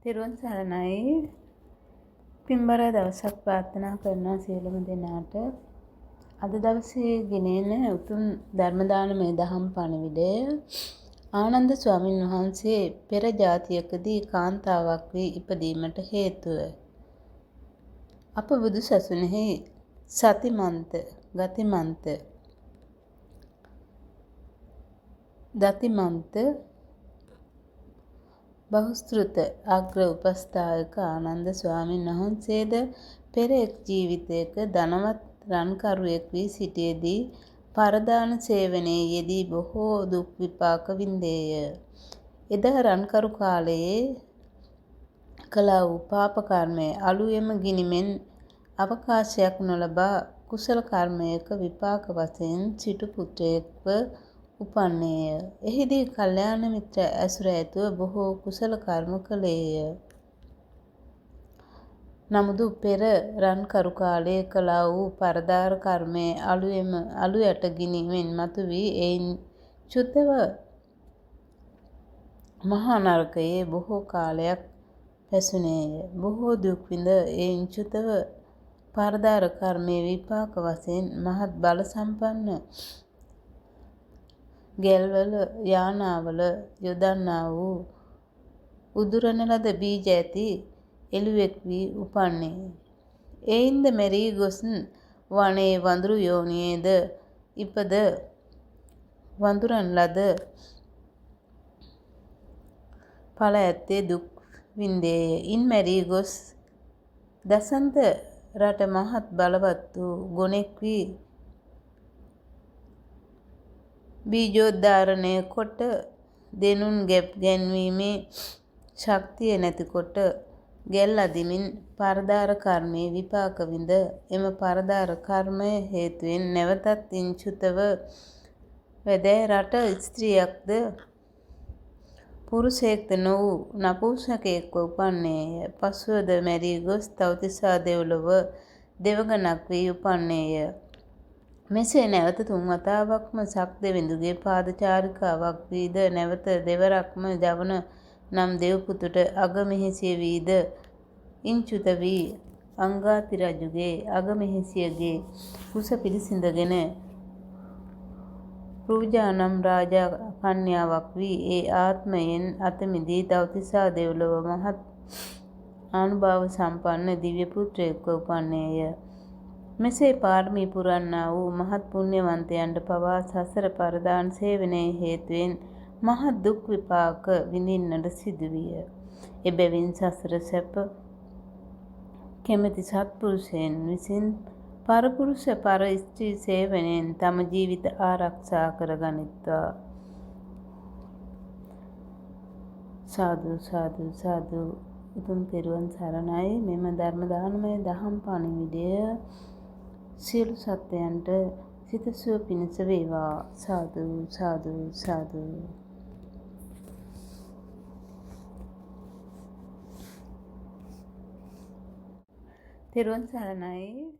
තෙරුවන් සරණයි. පින්බර දවසක් ප්‍රාර්ථනා කරනවා සියලුම දෙනාට. අද දවසේ ගෙනෙන උතුම් ධර්ම දානමය දහම් පණිවිඩය ආනන්ද ස්වාමින් වහන්සේ පෙර ජාතියකදී කාන්තාවක් වී ඉපදීමට හේතුව. අප බුදු සසුනෙහි සතිමන්ත, ගතිමන්ත, දතිමන්ත, බහුශ්‍රෘත අග්‍ර උපස්ථායක ආනන්ද ස්වාමීන් වහන්සේද පෙර එක් ජීවිතයක ධනවත් රන්කරුවෙක් වී සිටියේදී පරදාන සේවනයේ යෙදී බොහෝ දුක් විපාක වින්දේය. එදා රන්කරු කාලයේ කළ වූ පාප කර්මය අලුයම ගිනිමෙන් අවකාශයක් නොලබා කුසල කර්මයක විපාක වශයෙන් සිටු පුත්‍රයෙක්ව උපන්නේය. එහිදී කල්යාණ මිත්‍ර ඇසුර ඇතුව බොහෝ කුසල කර්ම කළේය. නමුදු පෙර රන්කරු කාලයේ කළා වූ පරදාර කර්මය අලු යට ගිනිමෙන් මතුවී එයින් චුතව මහා නරකයේ බොහෝ කාලයක් පැසුණේය. බොහෝ දුක් විඳ එයින් චුතව පරදාර කර්මයේ විපාක වශයෙන් මහත් බල සම්පන්න ගැල්වල යානාවල යොදන්නා වූ උදුරන ලද බීජ ඇති එළුවෙක් වී උපන්නේය. එයින්ද මැරී ගොස් වනයේ වඳුරු යෝනියේද ඉපද වඳුරන ලද ඵල ඇත්තේ දුක් වින්දේය. ඉන් මැරී ගොස් දසන්ත රට මහත් බලවත් වූ ගොනෙක් වී බීජෝද්ධාරණය කොට දෙනුන් ගැන්වීමේ ශක්තිය නැතිකොට ගැල් අදිමින් පරදාර කර්මයේ විපාක විඳ එම පරදාර කර්මය හේතුවෙන් නැවතත් ඉන් චුතව වැදෑ රට ස්ත්‍රියක්ද පුරුෂයෙක්ද නොවූ නපුංසකයෙක්ව උපන්නේය. පසුවද මැරී ගොස් තව්තිසා දෙව්ලොව දෙවඟනක් වී උපන්නේය. මෙසේ නැවත 3 වතාවක්ම සක්දෙවිඳුගේ පාදචාරිකාවක් වීද නැවත දෙවරක්ම ජවන නම් දෙව්පුතුට අගමෙහෙසිය වීද ඉන් චුත වී අංගාති රජුගේ අගමෙහෙසියගේ කුස පිළිසිඳගෙන පූජා නම් රාජා කන්‍යාවක් වී ඒ ආත්මයෙන් අත මිදී තව්තිසා දෙව්ලොව මහත් ආනුභාව සම්පන්න දිව්‍ය පුත්‍රයෙක්ව උපන්නේය. මෙසේ පාරමී පුරන්නා වූ මහත් පුණ්‍යවන්තයන්ට පවා සසර පරදාන සේවනයේ හේතුවෙන් මහත් දුක් විපාක විඳින්නට සිදුවිය. එබැවින් සසර සැප කැමැති සත්පුරුෂයන් විසින් පරපුරුෂ පර ස්ත්‍රී සේවනයෙන් තම ජීවිත ආරක්ෂා කර ගනිත්වා. සාදු සාදු සාදු. උතුම් තෙරුවන් සරණයි. මෙම ධර්ම දානමය දහම් පණිවිඩය සියලු සත්වයන්ට සිතසුව පිණිස වේවා. සාදු සාදු සාදු. තෙරුවන් සරණයි.